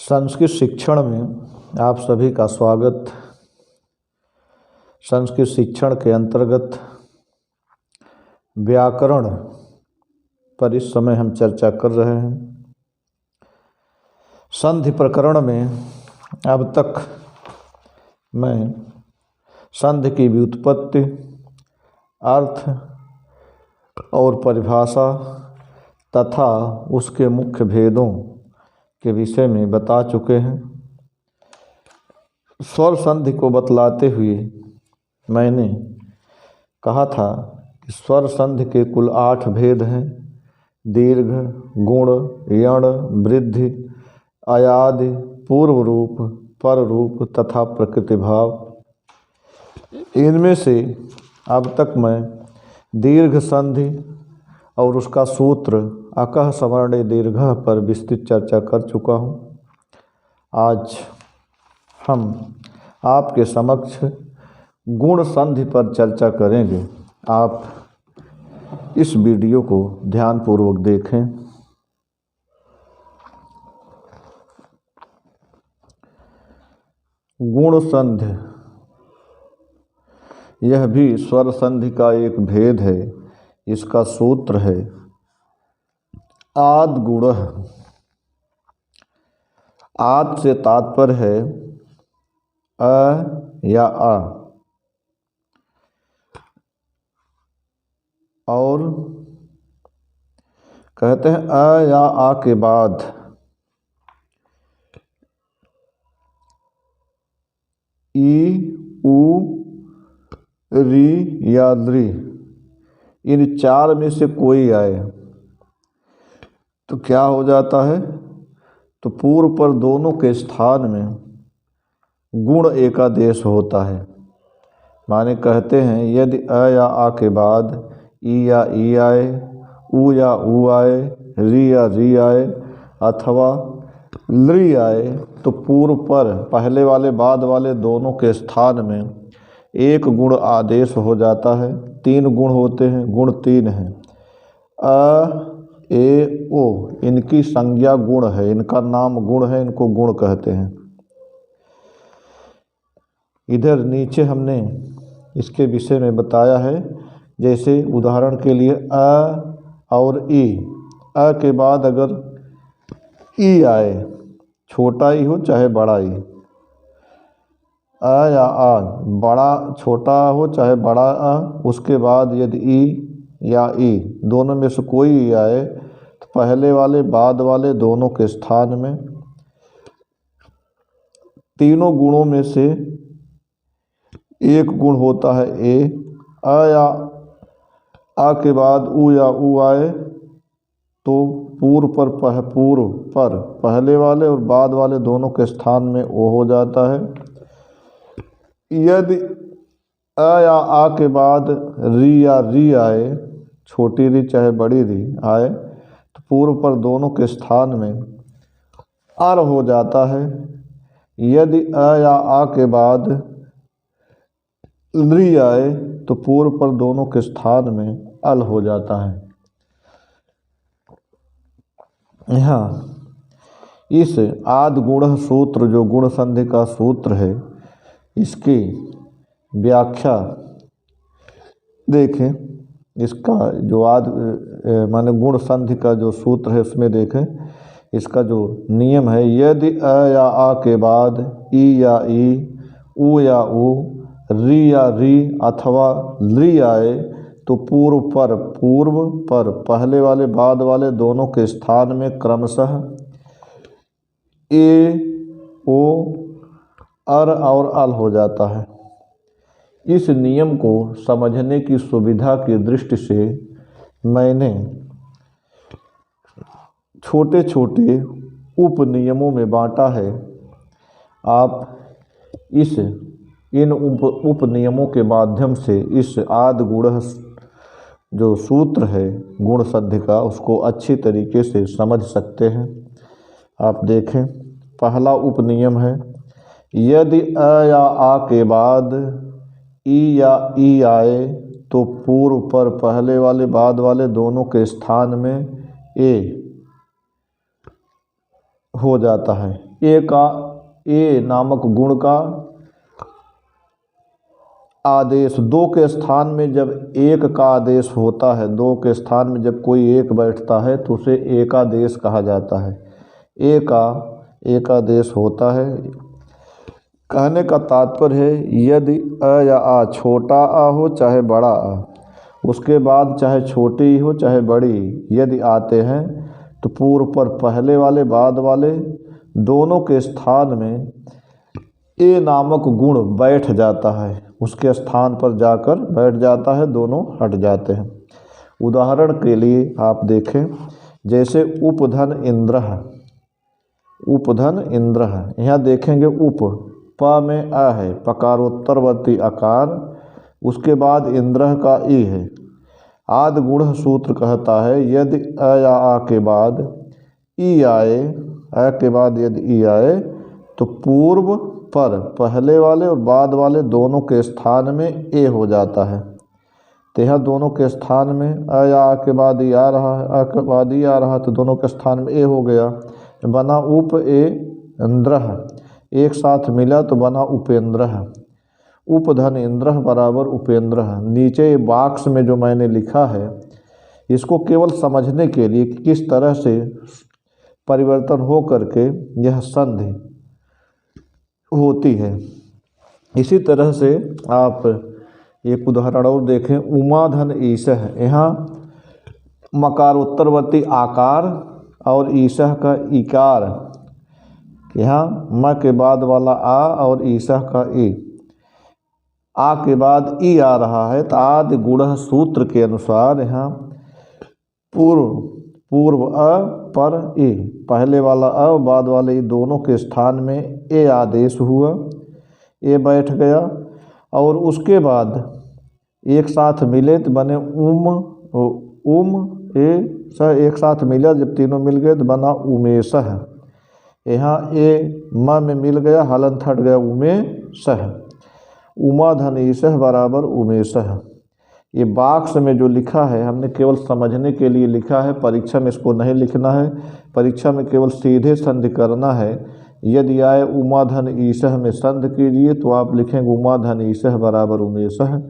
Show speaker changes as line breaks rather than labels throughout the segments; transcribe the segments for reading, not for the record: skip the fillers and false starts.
संस्कृत शिक्षण में आप सभी का स्वागत। संस्कृत शिक्षण के अंतर्गत व्याकरण पर इस समय हम चर्चा कर रहे हैं। संधि प्रकरण में अब तक मैं संधि की व्युत्पत्ति, अर्थ और परिभाषा तथा उसके मुख्य भेदों के विषय में बता चुके हैं। स्वर संधि को बतलाते हुए मैंने कहा था कि स्वर संधि के कुल 8 भेद हैं: दीर्घ, गुण, यण, वृद्धि, अयादि, पूर्व रूप, पर रूप तथा प्रकृति भाव। इनमें से अब तक मैं दीर्घ संधि और उसका सूत्र अकः सवर्णे दीर्घः पर विस्तृत चर्चा कर चुका हूँ। आज हम आपके समक्ष गुण संधि पर चर्चा करेंगे। आप इस वीडियो को ध्यानपूर्वक देखें। गुण संधि यह भी स्वर संधि का एक भेद है। इसका सूत्र है आद गुणः। आद से तात्पर्य है अ या आ, और कहते हैं अ या आ के बाद ई, उ, री या द्री, इन 4 में से कोई आए तो क्या हो जाता है? तो पूर्व पर दोनों के स्थान में गुण एकादेश होता है। माने कहते हैं यदि अ या आ के बाद ई या ई आए, उ या उ आए, री या री आए अथवा लृ आए तो पूर्व पर पहले वाले बाद वाले दोनों के स्थान में एक गुण आदेश हो जाता है। 3 गुण होते हैं, गुण 3 हैं। अ, ए, ओ इनकी संज्ञा गुण है, इनका नाम गुण है, इनको गुण कहते हैं। इधर नीचे हमने इसके विषय में बताया है। जैसे उदाहरण के लिए अ और ई, अ के बाद अगर ई आए, छोटा ई हो चाहे बड़ा ई, अ या आ, बड़ा छोटा हो चाहे बड़ा आ, उसके बाद यदि ई या ई दोनों में से कोई ई आए तो पहले वाले बाद वाले दोनों के स्थान में तीनों गुणों में से एक गुण होता है ए। अ या आ के बाद उ या उ आए तो पूर्व पर पहले वाले और बाद वाले दोनों के स्थान में ओ हो जाता है। यदि अ या आ के बाद री या री आए, छोटी री चाहे बड़ी री आए तो पूर्व पर दोनों के स्थान में अर हो जाता है। यदि अ या आ के बाद लृ आए तो पूर्व पर दोनों के स्थान में अल हो जाता है। यहाँ इस आद गुण सूत्र जो गुण संधि का सूत्र है, इसकी व्याख्या देखें। इसका जो माने गुण संधि का जो सूत्र है उसमें देखें। इसका जो नियम है, यदि अ या आ के बाद ई या ई, उ या उ, री या री अथवा लृ आए तो पूर्व पर पहले वाले बाद वाले दोनों के स्थान में क्रमशः ए, ओ, अर और अल हो जाता है। इस नियम को समझने की सुविधा की दृष्टि से मैंने छोटे छोटे उपनियमों में बांटा है। आप इन उपनियमों के माध्यम से इस आद गुण जो सूत्र है गुण संधि का, उसको अच्छी तरीके से समझ सकते हैं। आप देखें, पहला उपनियम है यदि अ या आ के बाद ई या ई आए तो पूर्व पर पहले वाले बाद वाले दोनों के स्थान में ए हो जाता है। ए नामक गुण का आदेश, दो के स्थान में जब एक का आदेश होता है, दो के स्थान में जब कोई एक बैठता है तो उसे एकादेश कहा जाता है। ए का एकादेश होता है। कहने का तात्पर्य है यदि अ या आ छोटा आ हो चाहे बड़ा आ, उसके बाद चाहे छोटी हो चाहे बड़ी यदि आते हैं तो पूर्व पर पहले वाले बाद वाले दोनों के स्थान में ए नामक गुण बैठ जाता है, उसके स्थान पर जाकर बैठ जाता है, दोनों हट जाते हैं। उदाहरण के लिए आप देखें, जैसे उपधन इंद्र है, उपधन इंद्र है, यहाँ देखेंगे उप प में अ है, पकारोत्तरवर्ती आकार, उसके बाद इंद्र का ई है। आदि गुण सूत्र कहता है यदि अ या आ के बाद ई आए, अ के बाद यदि ई आए तो पूर्व पर पहले वाले और बाद वाले दोनों के स्थान में ए हो जाता है। तो यहाँ दोनों के स्थान में अ या आ के बाद ई आ रहा है, आ के बाद ई आ रहा है तो दोनों के स्थान में ए हो गया, बना उप ए इंद्र है। एक साथ मिला तो बना उपेंद्र है। उपधन इंद्र बराबर उपेंद्र है। नीचे बॉक्स में जो मैंने लिखा है इसको केवल समझने के लिए कि किस तरह से परिवर्तन हो करके यह संधि होती है। इसी तरह से आप एक उदाहरण और देखें, उमाधन ईशह, यहाँ मकार उत्तरवर्ती आकार और ईशह का इकार, यहाँ म के बाद वाला आ और ईशह का ई, आ के बाद ई आ रहा है तो आदि गुण सूत्र के अनुसार यहाँ पूर्व अ पर ए, पहले वाला अ और बाद वाले ई दोनों के स्थान में ए आदेश हुआ, ए बैठ गया और उसके बाद एक साथ मिले तो बने उम ए स, एक साथ मिला, जब तीनों मिल गए तो बना उमेशह। यहाँ ए म में मिल गया, हलंत हट गया, उमेशह। उमाधन ईशह बराबर उमेशह। ये बॉक्स में जो लिखा है हमने केवल समझने के लिए लिखा है, परीक्षा में इसको नहीं लिखना है। परीक्षा में केवल सीधे संधि करना है। यदि आए उमाधन ईशह में संधि कीजिए तो आप लिखेंगे उमाधन ईशह बराबर उमेशह।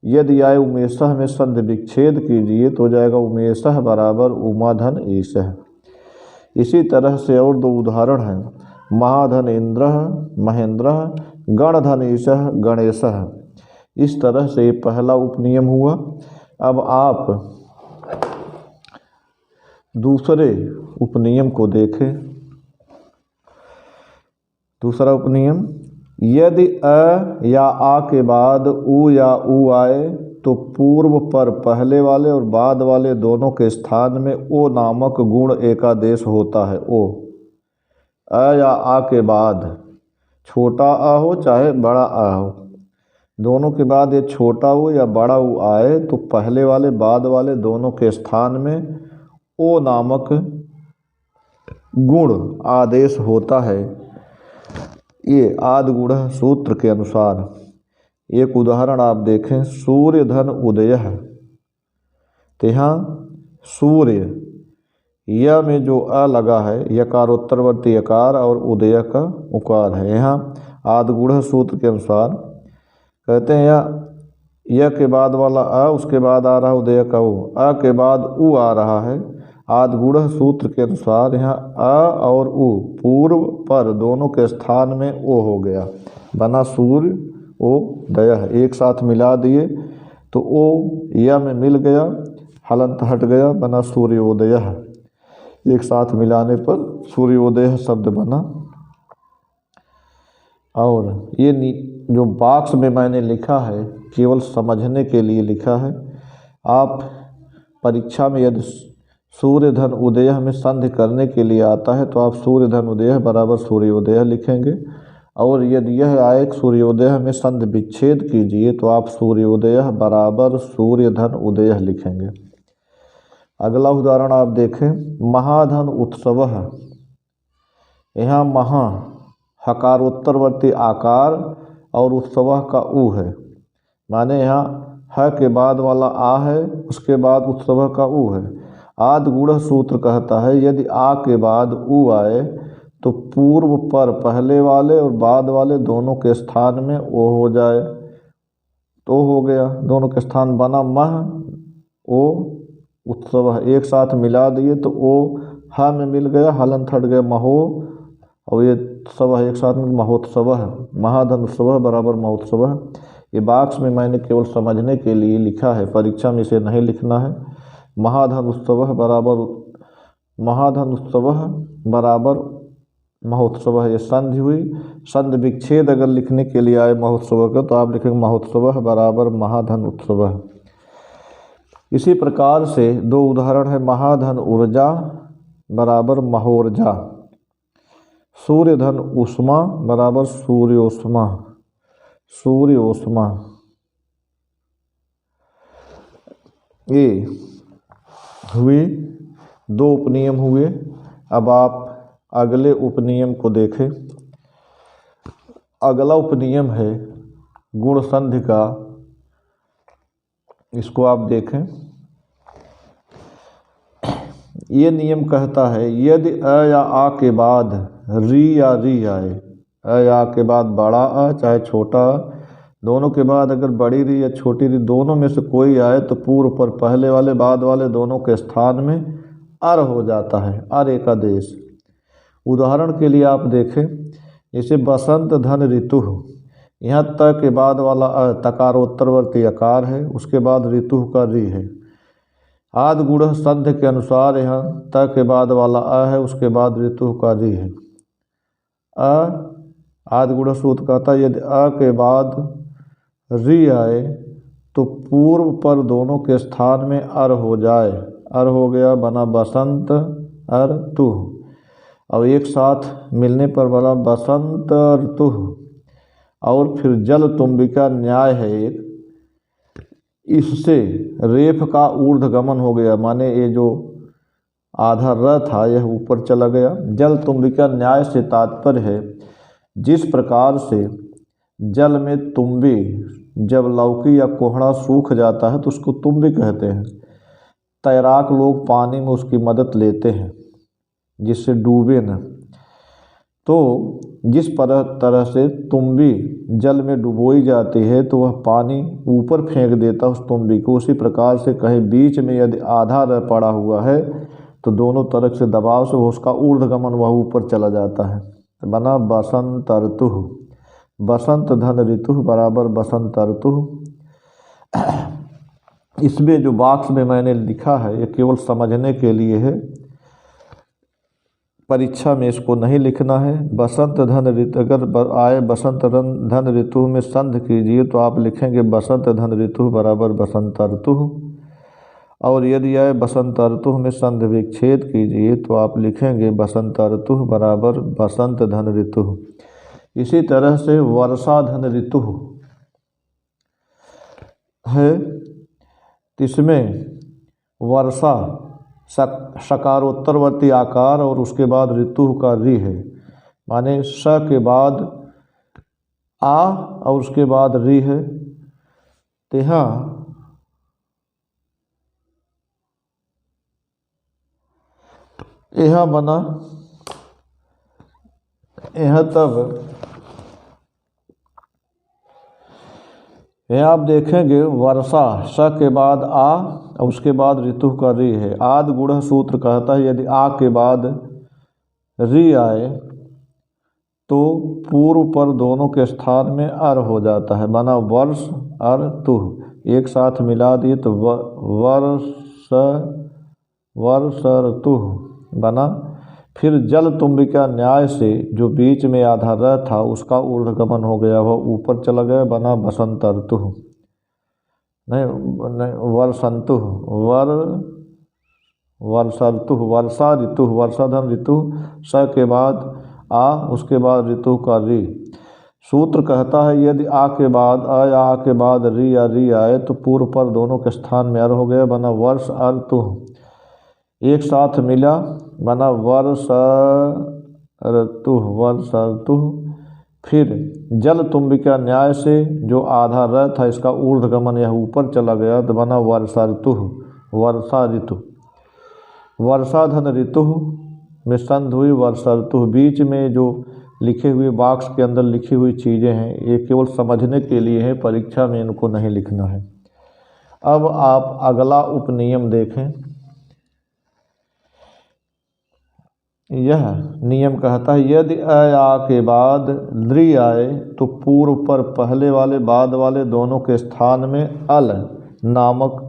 यदि आए उमेशह में संधि विच्छेद कीजिए तो हो जाएगा उमेशह बराबर उमाधन ईशह। इसी तरह से और दो उदाहरण हैं, महाधन इंद्र महेंद्र, गणधन ईशह गणेशः। इस तरह से ये पहला उपनियम हुआ। अब आप दूसरे उपनियम को देखें। दूसरा उपनियम, यदि अ या आ के बाद उ या उ आए तो पूर्व पर पहले वाले और बाद वाले दोनों के स्थान में ओ नामक गुण एकादेश होता है। ओ अ या आ के बाद छोटा आ हो चाहे बड़ा आ हो, दोनों के बाद ये छोटा उ या बड़ा उ आए तो पहले वाले बाद वाले दोनों के स्थान में ओ नामक गुण आदेश होता है। ये आदि गुण सूत्र के अनुसार। एक उदाहरण आप देखें, सूर्य धन उदय है, तो यहाँ सूर्य य में जो अ लगा है यकारोत्तरवर्ती यकार और उदय का उकार है। यहाँ आदि गुण सूत्र के अनुसार कहते हैं य के बाद वाला अ, उसके बाद आ रहा है उदय का उ, अ के बाद उ आ रहा है। आदि गुण सूत्र के अनुसार यहाँ अ और उ पूर्व पर दोनों के स्थान में ओ हो गया, बना सूर्य ओ दय। एक साथ मिला दिए तो ओ य में मिल गया, हलंत हट गया, बना सूर्योदय। एक साथ मिलाने पर सूर्योदय शब्द बना। और ये जो बॉक्स में मैंने लिखा है केवल समझने के लिए लिखा है। आप परीक्षा में यदि सूर्य धन उदय में संधि करने के लिए आता है तो आप सूर्य धन उदय बराबर सूर्योदय लिखेंगे, और यदि यह आए सूर्योदय में संधि विच्छेद कीजिए तो आप सूर्योदय बराबर सूर्य धन उदय लिखेंगे। अगला उदाहरण आप देखें, महाधन उत्सव। यहाँ महा हकारोत्तरवर्ती आकार और उत्सव का उ है, माने यहाँ ह के बाद वाला आ है, उसके बाद उत्सव का उ है। आदि गुण सूत्र कहता है यदि आ के बाद उ आए तो पूर्व पर पहले वाले और बाद वाले दोनों के स्थान में ओ हो जाए तो हो गया। दोनों के स्थान बना मह ओ उत्सव, एक साथ मिला दिए तो ओ हा में मिल गया, हलंत हट गया महो, और ये सब एक साथ में महोत्सव है। महाधन उत्सव बराबर महोत्सव है। ये बॉक्स में मैंने केवल समझने के लिए लिखा है, परीक्षा में इसे नहीं लिखना है। महाधन उत्सव बराबर महाधन उत्सव बराबर महोत्सव है, ये संधि हुई। संधि विच्छेद अगर लिखने के लिए आए महोत्सव का तो आप लिखेंगे महोत्सव बराबर महाधन उत्सव। इसी प्रकार से दो उदाहरण है, महाधन ऊर्जा बराबर महोर्जा, सूर्यधन उष्मा बराबर सूर्योष्मा, सूर्योष्मा। ये हुए दो उपनियम हुए। अब आप अगले उपनियम को देखें। अगला उपनियम है गुण संधि का, इसको आप देखें। ये नियम कहता है यदि अ या आ के बाद री या री आए, अ या के बाद बड़ा अ चाहे छोटा अ, दोनों के बाद अगर बड़ी री या छोटी री दोनों में से कोई आए तो पूर्व पर पहले वाले बाद वाले दोनों के स्थान में अर हो जाता है, अर एक आदेश। उदाहरण के लिए आप देखें, जैसे बसंत धन ऋतु, यहाँ त के बाद वाला अ तकारोत्तरवर्ती अकार है, उसके बाद ऋतु का री है। आदि गुण संधि के अनुसार यहाँ त के बाद वाला अ है, उसके बाद ऋतु का री है। आदि गुण सूत्र कहता है यदि अ के बाद री आए तो पूर्व पर दोनों के स्थान में अर हो जाए, अर हो गया बना बसंत अर तु, और एक साथ मिलने पर बना बसंत ऋतु। और फिर जल तुम्बिका न्याय है एक, इससे रेफ का ऊर्ध्वगमन हो गया, माने ये जो आधा र था यह ऊपर चला गया। जल तुम्बिका न्याय से तात्पर्य है जिस प्रकार से जल में तुम्बी, जब लौकी या कोहड़ा सूख जाता है तो उसको तुम्बी कहते हैं। तैराक लोग पानी में उसकी मदद लेते हैं जिससे डूबे न। तो जिस तरह से तुम्बी जल में डुबोई जाती है तो वह पानी ऊपर फेंक देता है उस तुम्बी को, उसी प्रकार से कहीं बीच में यदि आधा रह पड़ा हुआ है तो दोनों तरफ से दबाव से उसका ऊर्ध्वगमन वह ऊपर चला जाता है। तो बना बसंत ऋतु, बसंत धन ऋतु बराबर बसंत ऋतु। इसमें जो बॉक्स में मैंने लिखा है ये केवल समझने के लिए है, परीक्षा में इसको नहीं लिखना है। बसंत धन ऋतु अगर आए बसंत धन ऋतु में संधि कीजिए तो आप लिखेंगे बसंत धन ऋतु बराबर बसंत ऋतु, और यदि आए बसंत ऋतु में संधि विच्छेद कीजिए तो आप लिखेंगे बसंत ऋतु बराबर बसंत धन ऋतु। इसी तरह से वर्षा धन ऋतु है, इसमें वर्षा सकारोत्तरवर्ती आकार और उसके बाद ऋतु का री है, माने स के बाद आ और उसके बाद री है। तो यहाँ बना, यहाँ तब यहाँ आप देखेंगे वर्षा स के बाद आ और उसके बाद ऋतु का री है। आदि गुण सूत्र कहता है यदि आ के बाद री आए तो पूर्व पर दोनों के स्थान में अर हो जाता है, बना वर्ष अर तु, एक साथ मिला दिए तो वर्ष ऋतु बना। फिर जल तुम्बिका न्याय से जो बीच में आधा र था उसका ऊर्ध्वगमन हो गया, वह ऊपर चला गया, बना बसंत ऋतु, नहीं वर्षंतु, वर्षा ऋतु, वर्षा ऋतु, वर्षाधन ऋतु, स के बाद आ उसके बाद ऋतु का री। सूत्र कहता है यदि आ के बाद आ या आ के बाद री या री आए तो पूर्व पर दोनों के स्थान में अर हो गया, बना वर्ष ऋतु, एक साथ मिला, बना वर्ष ऋतु, वर्ष ऋतु। फिर जल तुम्बिका न्याय से जो आधा र था इसका ऊर्ध्वगमन यह ऊपर चला गया तो बना वर्षा ऋतु, वर्षा ऋतु। वर्षा धन ऋतु में संधि हुई वर्षा। तो बीच में जो लिखे हुए बॉक्स के अंदर लिखी हुई चीज़ें हैं ये केवल समझने के लिए है, परीक्षा में इनको नहीं लिखना है। अब आप अगला उपनियम देखें। यह नियम कहता है यदि अ आ के बाद लृ आए तो पूर्व पर पहले वाले बाद वाले दोनों के स्थान में अल नामक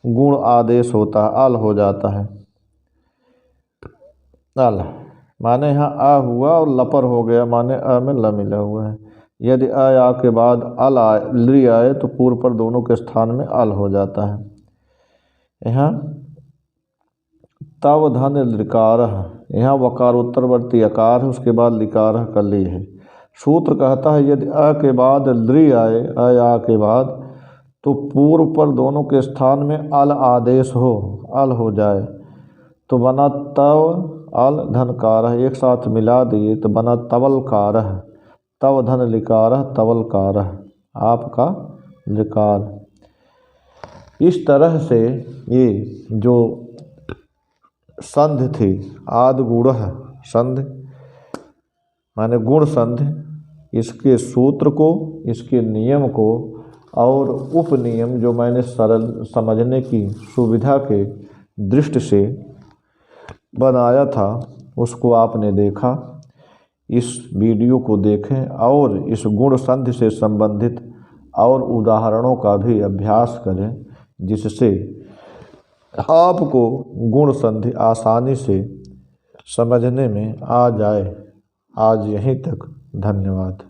गुण आदेश होता है, अल हो जाता है। अल माने यहाँ अ हुआ और लपर हो गया, माने अ में ल मिला हुआ है। यदि अ आ के बाद अल आए लृ आए तो पूर्व पर दोनों के स्थान में अल हो जाता है। यहाँ तव धन लिकार, यहाँ वकारोत्तरवर्ती अकार है, उसके बाद लिकार कर ली है। सूत्र कहता है यदि अ के बाद लृ आए, अ आ के बाद, तो पूर्व पर दोनों के स्थान में अल आदेश हो, अल हो जाए तो बना तव अल धनकार है, एक साथ मिला दिए तो बना तवलकार है। तव धन लिकार तवलकार है, आपका लिकार। इस तरह से ये जो संधि थी आदि गुण संधि माने गुण संधि, इसके सूत्र को, इसके नियम को और उपनियम जो मैंने सरल समझने की सुविधा के दृष्टि से बनाया था उसको आपने देखा। इस वीडियो को देखें और इस गुण संधि से संबंधित और उदाहरणों का भी अभ्यास करें, जिससे आपको गुण संधि आसानी से समझने में आ जाए। आज यहीं तक, धन्यवाद।